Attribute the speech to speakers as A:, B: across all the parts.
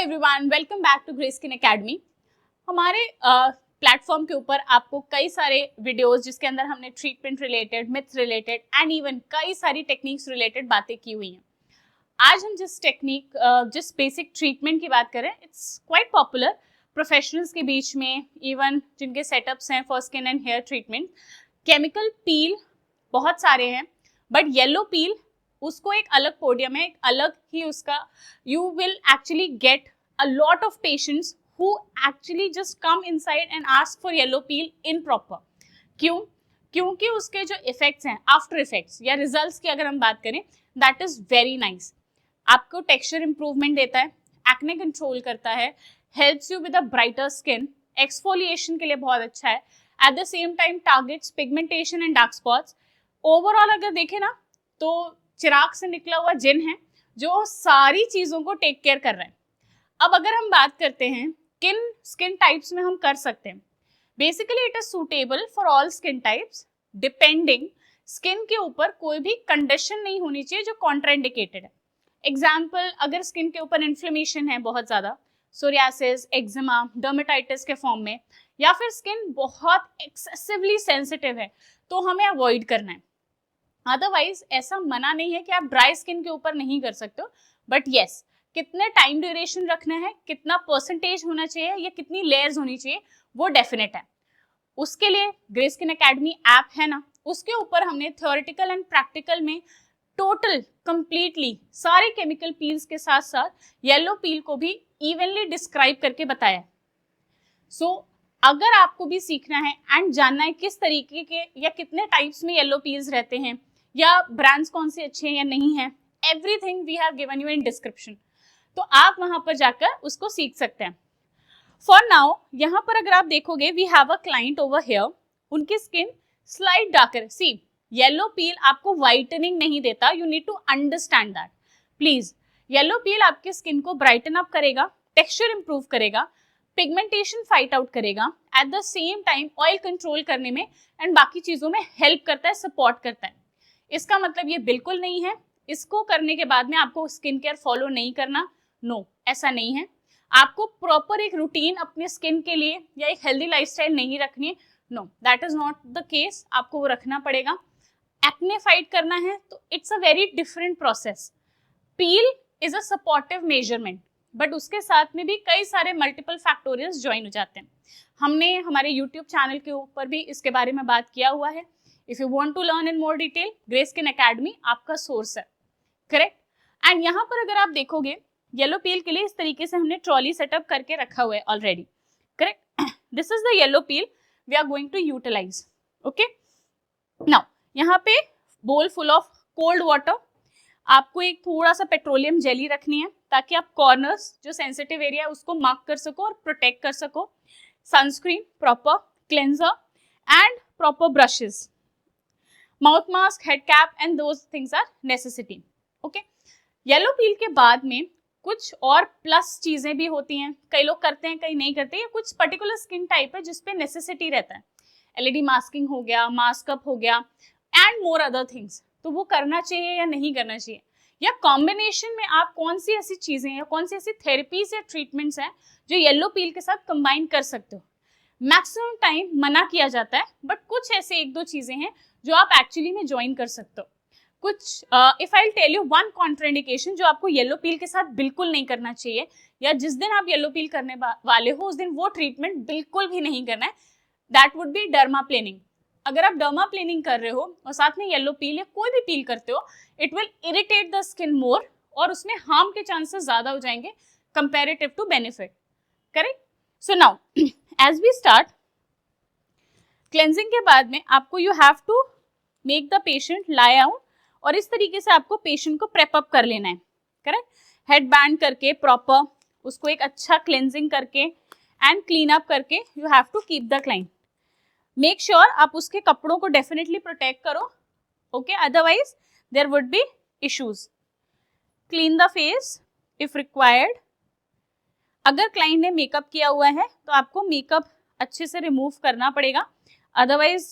A: Everyone, welcome back to Grey Skin Academy. हमारे platform के ऊपर आपको कई सारे वीडियोस जिसके अंदर हमने treatment related, myths related and even कई सारी टेक्निक्स रिलेटेड बातें की हुई हैं। आज हम जिस बेसिक ट्रीटमेंट की बात करें, इट्स क्वाइट पॉपुलर प्रोफेशनल्स के बीच में, इवन जिनके सेटअप्स हैं for skin and hair treatment. Chemical peel बहुत सारे हैं, बट येलो पील उसको एक अलग पोडियम है, एक अलग ही उसका, you will actually get a lot of patients who actually just come inside and ask for yellow peel in proper. क्योंकि उसके जो इफेक्ट्स हैं, आफ्टर इफेक्ट्स या रिजल्ट्स की अगर हम बात करें, दैट इज वेरी नाइस। आपको टेक्सचर इंप्रूवमेंट देता है, एक्ने कंट्रोल करता है, helps you with a brighter skin, exfoliation के लिए बहुत अच्छा है, at the same time targets pigmentation and dark spots. Overall अगर देखें ना तो चिराग से निकला हुआ जिन है जो सारी चीजों को टेक केयर कर रहा है। अब अगर हम बात करते हैं किन स्किन टाइप्स में हम कर सकते हैं, basically it is suitable for all skin types, depending skin के ऊपर कोई भी कंडीशन नहीं होनी चाहिए जो कॉन्ट्राइंडिकेटेड है। एग्जाम्पल, अगर स्किन के ऊपर इन्फ्लेमेशन है बहुत ज्यादा, सोरियासिस, एक्जिमा, डर्मेटाइटिस के फॉर्म में, या फिर स्किन बहुत एक्सेसिवली सेंसिटिव है, तो हमें अवॉइड करना है। अदरवाइज ऐसा मना नहीं है कि आप ड्राई स्किन के ऊपर नहीं कर सकते हो, बट येस, कितने टाइम ड्यूरेशन रखना है, कितना परसेंटेज होना चाहिए या कितनी लेयर्स होनी चाहिए, वो डेफिनेट है। उसके लिए ग्रे स्किन एकेडमी ऐप है ना, उसके ऊपर हमने थ्योरेटिकल एंड प्रैक्टिकल में टोटल कंप्लीटली सारे केमिकल पील्स के साथ साथ येलो पील को भी इवनली डिस्क्राइब करके बताया। सो अगर आपको भी सीखना है एंड जानना है किस तरीके के या कितने टाइप्स में येलो पील्स रहते हैं या ब्रांड्स कौन से अच्छे हैं या नहीं है, everything we have given you in description, तो आप वहां पर जाकर उसको सीख सकते हैं। फॉर नाउ यहाँ पर अगर आप देखोगे, we have a client over here, उनकी skin slight darker. See, yellow peel आपको व्हाइटनिंग नहीं देता, you need to understand that please. Yellow peel आपकी स्किन को ब्राइटन अप करेगा, टेक्सचर इंप्रूव करेगा, पिगमेंटेशन फाइट आउट करेगा, at the same time oil control करने में एंड बाकी चीजों में हेल्प करता है, सपोर्ट करता है। इसका मतलब ये बिल्कुल नहीं है इसको करने के बाद में आपको स्किन केयर फॉलो नहीं करना, नो, ऐसा नहीं है। आपको प्रॉपर एक रूटीन अपने स्किन के लिए या एक हेल्दी लाइफस्टाइल नहीं रखनी है, no, that is not the case, आपको वो रखना पड़ेगा। एक्ने फाइट करना है तो it's a very different process. Peel is a supportive measurement, but उसके साथ में भी कई सारे मल्टीपल फैक्टोरियल्स ज्वाइन हो जाते हैं। हमने हमारे यूट्यूब चैनल के ऊपर भी इसके बारे में बात किया हुआ है। If you want to learn in more detail, Grey Skin Academy आपका सोर्स है, करेक्ट। एंड यहाँ पर अगर आप देखोगे, येलो पील के लिए इस तरीके से हमने ट्रॉली सेटअप करके रखा हुआ है already, correct. This is the yellow peel we are going to utilize, okay. Now यहाँ पे बोल फुल ऑफ कोल्ड वाटर, आपको एक थोड़ा सा पेट्रोलियम जेली रखनी है ताकि आप कॉर्नर्स जो सेंसिटिव एरिया है उसको मार्क कर सको और प्रोटेक्ट कर सको। Sunscreen, proper cleanser and proper brushes, mouth mask, head cap and those things are necessity, okay. Yellow peel के बाद में कुछ और प्लस चीजें भी होती हैं, कई लोग करते हैं कई नहीं करते, या कुछ पर्टिकुलर स्किन टाइप है जिसपे नेसेसिटी रहता है। एलईडी मास्किंग हो गया, मास्क अप हो गया एंड मोर अदर थिंग्स, तो वो करना चाहिए या नहीं करना चाहिए, या कॉम्बिनेशन में आप कौन सी ऐसी चीजें या कौन सी ऐसी थेरेपीज या ट्रीटमेंट्स हैं जो येलो पील के साथ कंबाइन कर सकते हो। मैक्सिमम टाइम मना किया जाता है, बट कुछ ऐसे एक दो चीजें हैं जो आप एक्चुअली में ज्वाइन कर सकते हो। कुछ if I tell you one contraindication जो आपको येलो पील के साथ बिल्कुल नहीं करना चाहिए, या जिस दिन आप येलो पील करने वाले हो उस दिन वो ट्रीटमेंट बिल्कुल भी नहीं करना है, that would be derma planning. अगर आप डर्मा प्लेनिंग कर रहे हो और साथ में येलो पील या कोई भी पील करते हो, it will irritate the skin more और उसमें हार्म के चांसेस ज्यादा हो जाएंगे comparative to benefit, correct. So now as we start, cleansing के बाद में आपको you have to make the patient lie out, और इस तरीके से आपको पेशेंट को प्रेप अप कर लेना है, करेक्ट। हेड बैंड करके प्रॉपर उसको एक अच्छा क्लेंजिंग करके एंड क्लीन अप करके you have to keep the client. Make sure आप उसके कपड़ों को डेफिनेटली प्रोटेक्ट करो, okay, otherwise there would be issues. Clean the face if required. अगर क्लाइंट ने मेकअप किया हुआ है तो आपको मेकअप अच्छे से रिमूव करना पड़ेगा, otherwise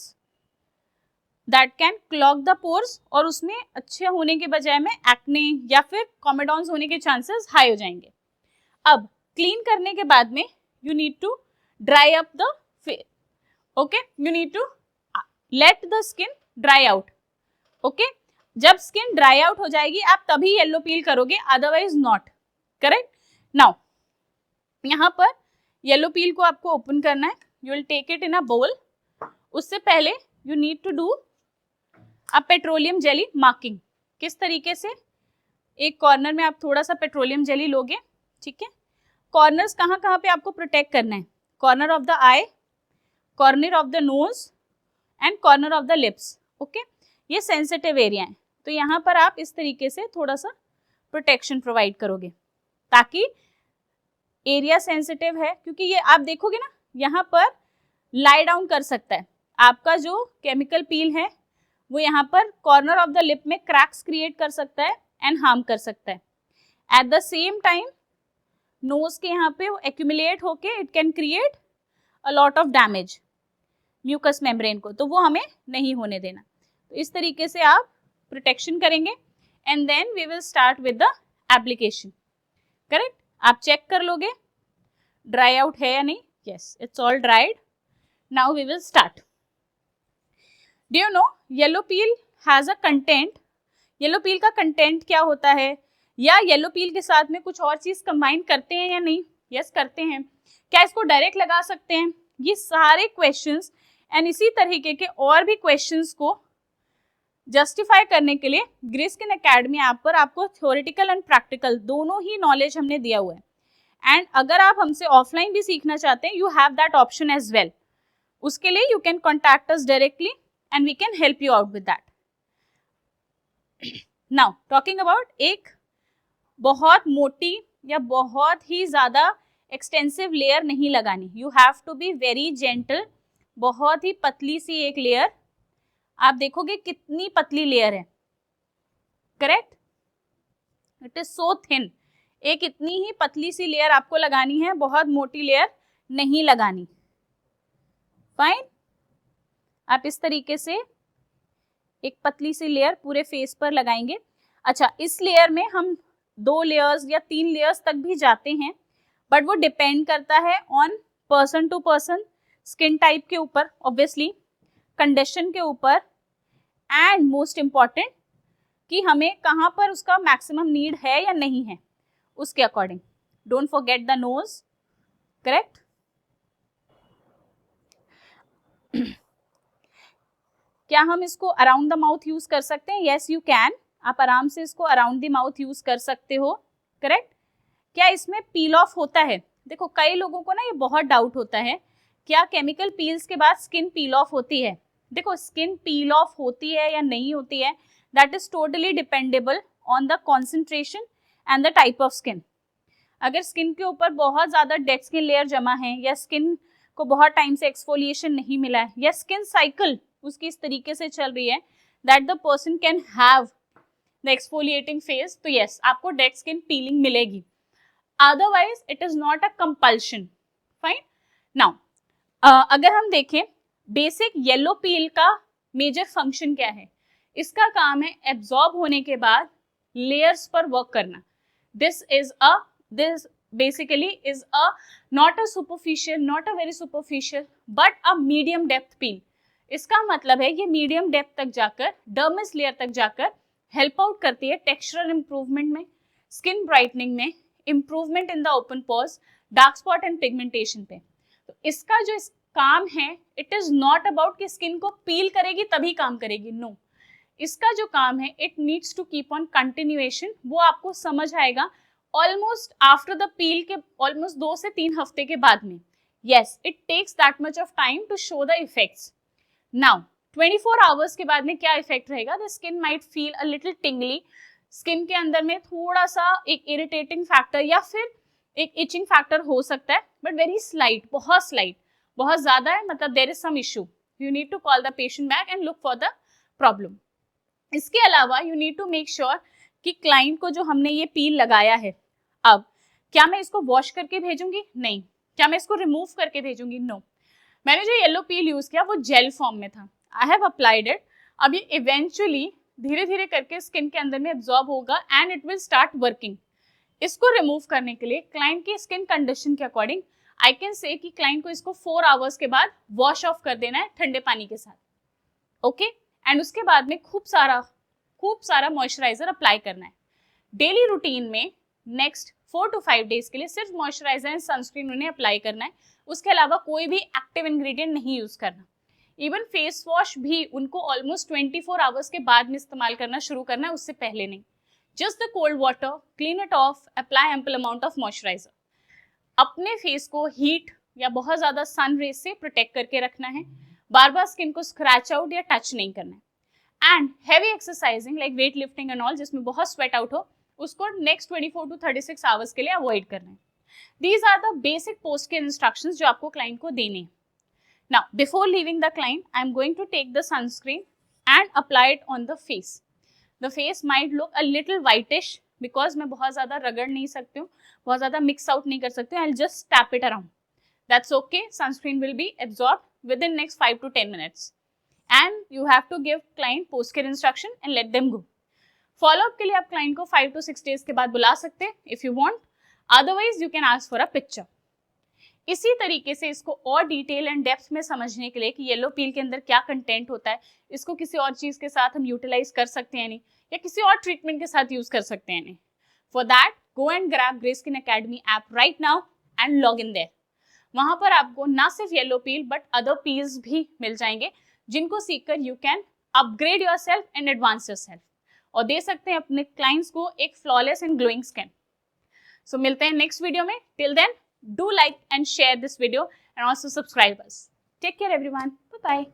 A: that can clog the pores और उसमें अच्छे होने के बजाय में एक्ने या फिर कॉमेडॉन्स होने के चांसेस हाई हो जाएंगे। अब क्लीन करने के बाद में you need to dry up the face, okay, you need to let the skin dry out, okay. जब स्किन ड्राई आउट हो जाएगी आप तभी येलो पील करोगे, अदरवाइज नॉट, करेक्ट। नाउ यहाँ पर येलो पील को आपको ओपन करना है, you will take it in a bowl. उससे पहले you need to do a petroleum jelly marking. किस तरीके से, एक कॉर्नर में आप थोड़ा सा पेट्रोलियम जेली लोगे, ठीक है। कॉर्नर्स कहाँ कहाँ पे आपको प्रोटेक्ट करना है, corner of the I, corner of the nose and corner of the lips, okay. ये सेंसिटिव एरिया है, तो यहाँ पर आप इस तरीके से थोड़ा सा प्रोटेक्शन प्रोवाइड करोगे, ताकि एरिया सेंसिटिव है, क्योंकि ये आप देखोगे ना यहाँ पर लाई डाउन कर सकता है, आपका जो केमिकल पील है वो यहाँ पर कॉर्नर ऑफ द लिप में क्रैक्स क्रिएट कर सकता है एंड हार्म कर सकता है। At the same time nose के यहाँ पे वो एक्यूमुलेट होके it can create a lot of damage mucous membrane को, तो वो हमें नहीं होने देना। तो इस तरीके से आप प्रोटेक्शन करेंगे and then we will start with the application, correct. आप चेक कर लोगे ड्राई आउट है या नहीं, yes it's all dried. Now we will start. Do you know yellow peel has a content, yellow peel का content क्या होता है, या येलो पील के साथ में कुछ और चीज कंबाइन करते हैं या नहीं, यस करते हैं। क्या इसको डायरेक्ट लगा सकते हैं, ये सारे क्वेश्चंस एंड इसी तरीके के और भी क्वेश्चंस को जस्टिफाई करने के लिए ग्रे स्किन एकेडमी ऐप पर आपको थ्योरेटिकल एंड प्रैक्टिकल दोनों ही नॉलेज हमने दिया हुआ है। एंड अगर आप हमसे ऑफलाइन भी सीखना चाहते हैं, you have that option as well. उसके लिए you can contact us directly and we can help you out with that. Now talking about, एक बहुत मोटी या बहुत ही ज्यादा एक्सटेंसिव लेयर नहीं लगानी, you have to be very gentle. बहुत ही पतली सी एक लेयर, आप देखोगे कितनी पतली लेयर है, correct, it is so thin. एक इतनी ही पतली सी लेयर आपको लगानी है, बहुत मोटी लेयर नहीं लगानी, फाइन। आप इस तरीके से एक पतली सी लेयर पूरे फेस पर लगाएंगे। अच्छा, इस लेयर में हम 2 लेयर्स या 3 लेयर्स तक भी जाते हैं, बट वो डिपेंड करता है on person to person, skin type के ऊपर, ऑब्वियसली कंडीशन के ऊपर, एंड मोस्ट इम्पॉर्टेंट कि हमें कहाँ पर उसका मैक्सिमम नीड है या नहीं है, उसके according. Don't forget the nose, correct. क्या हम इसको अराउंड द माउथ यूज कर सकते हैं, यस यू कैन, आप आराम से इसको अराउंड द माउथ यूज कर सकते हो, करेक्ट। क्या इसमें पील ऑफ होता है, देखो कई लोगों को ना ये बहुत डाउट होता है, क्या केमिकल पील्स के बाद स्किन पील ऑफ होती है। देखो स्किन पील ऑफ होती है या नहीं होती है, that is totally dependable on the concentration and the type of skin. अगर स्किन के ऊपर बहुत ज्यादा डेड स्किन लेयर जमा है, या स्किन को बहुत टाइम से एक्सफोलिएशन नहीं मिला है, या स्किन साइकिल उसकी इस तरीके से चल रही है that the person can have the exfoliating face, तो यस आपको डेड स्किन पीलिंग मिलेगी, otherwise it is not a compulsion, fine. Now अगर हम देखें बेसिक येलो पील का मेजर फंक्शन क्या है, इसका काम है एब्जॉर्ब होने के बाद लेयर्स पर वर्क करना। This basically is a not a superficial, not a very superficial but a medium depth peel। इसका मतलब है ये मीडियम डेप्थ तक जाकर, डर्मिस लेयर तक जाकर हेल्प आउट करती है टेक्सचरल इंप्रूवमेंट में, स्किन ब्राइटनिंग में, improvement in the open pores, dark spot and pigmentation पे। तो इसका जो काम है, इट इज नॉट अबाउट कि स्किन को पील करेगी तभी काम करेगी, नो। इसका जो काम है, it needs to keep on continuation, वो आपको समझ आएगा ऑलमोस्ट आफ्टर द पील के ऑलमोस्ट 2 से 3 हफ्ते के बाद में। Yes, it takes that much of time to show the effects. Now 24 hours के बाद में क्या इफेक्ट रहेगा, the skin might feel a little tingly, skin के अंदर में थोड़ा सा एक इरिटेटिंग फैक्टर या फिर एक इचिंग फैक्टर हो सकता है, बट वेरी स्लाइट, बहुत स्लाइट, बहुत ज्यादा है मतलब there is some issue, you need to call the patient back and look for the problem. इसके अलावा you need to make sure कि क्लाइंट को जो हमने ये पील लगाया है, अब क्या मैं इसको वॉश करके भेजूंगी, नहीं। क्या मैं इसको रिमूव करके भेजूंगी, नो। मैंने जो येलो पील यूज किया वो जेल फॉर्म में था, आई हैव अप्लाइड इट। अब ये इवेंचुअली धीरे धीरे करके स्किन के अंदर में एब्जॉर्ब होगा and it will start working. इसको रिमूव करने के लिए क्लाइंट की स्किन कंडीशन के अकॉर्डिंग आई कैन से कि क्लाइंट को इसको 4 आवर्स के बाद वॉश ऑफ कर देना है ठंडे पानी के साथ, ओके। एंड उसके बाद में खूब सारा मॉइस्चराइजर अप्लाई करना है। डेली रूटीन में नेक्स्ट 4 to 5 डेज के लिए सिर्फ मॉइस्चराइजर एंड सनस्क्रीन उन्हें अप्लाई करना है, उसके अलावा कोई भी एक्टिव इंग्रेडिएंट नहीं यूज करना। इवन फेस वॉश भी उनको ऑलमोस्ट 24 आवर्स के बाद में इस्तेमाल करना शुरू करना है, उससे पहले नहीं। Just the cold water, clean it of, apply ample amount of moisturiser. अपने फेस को हीट या बहुत ज्यादा सन रेज से प्रोटेक्ट करके रखना है, बार बार स्किन को स्क्रैच आउट या टच नहीं करना है। And heavy exercising like weight lifting and all जिसमें बहुत स्वेट आउट हो, उसको नेक्स्ट 24 to 36 आवर्स के लिए अवॉइड करना है। These are the basic post care instructions जो आपको क्लाइंट को देने हैं। Now, before leaving the client, I am going to take the sunscreen and apply it on the face. The face might look a little whitish because मैं बहुत ज़्यादा रगड़ नहीं सकती हूँ, बहुत ज़्यादा mix out नहीं कर सकती हूँ. I'll just tap it around. That's okay. Sunscreen will be absorbed within next 5 to 10 minutes. And you have to give client post care instruction and let them go. Follow up के लिए आप client को 5 to 6 days के बाद बुला सकते हैं if you want. Otherwise, you can ask for a picture. इसी तरीके से इसको और डिटेल एंड डेप्थ में समझने के लिए कि येलो पील के अंदर क्या कंटेंट होता है, इसको किसी और चीज के साथ हम यूटिलाइज कर सकते हैं नहीं, या किसी और ट्रीटमेंट के साथ यूज कर सकते हैं नहीं, for that go and grab Grey Skin Academy app right now and log in there. वहां पर आपको ना सिर्फ yellow peel but other peels भी मिल जाएंगे जिनको सीखकर you can upgrade yourself and advance yourself और दे सकते हैं अपने क्लाइंट्स को एक flawless and glowing skin. So मिलते हैं नेक्स्ट वीडियो में। Till then do like and share this video and also subscribe us. Take care everyone. Bye bye.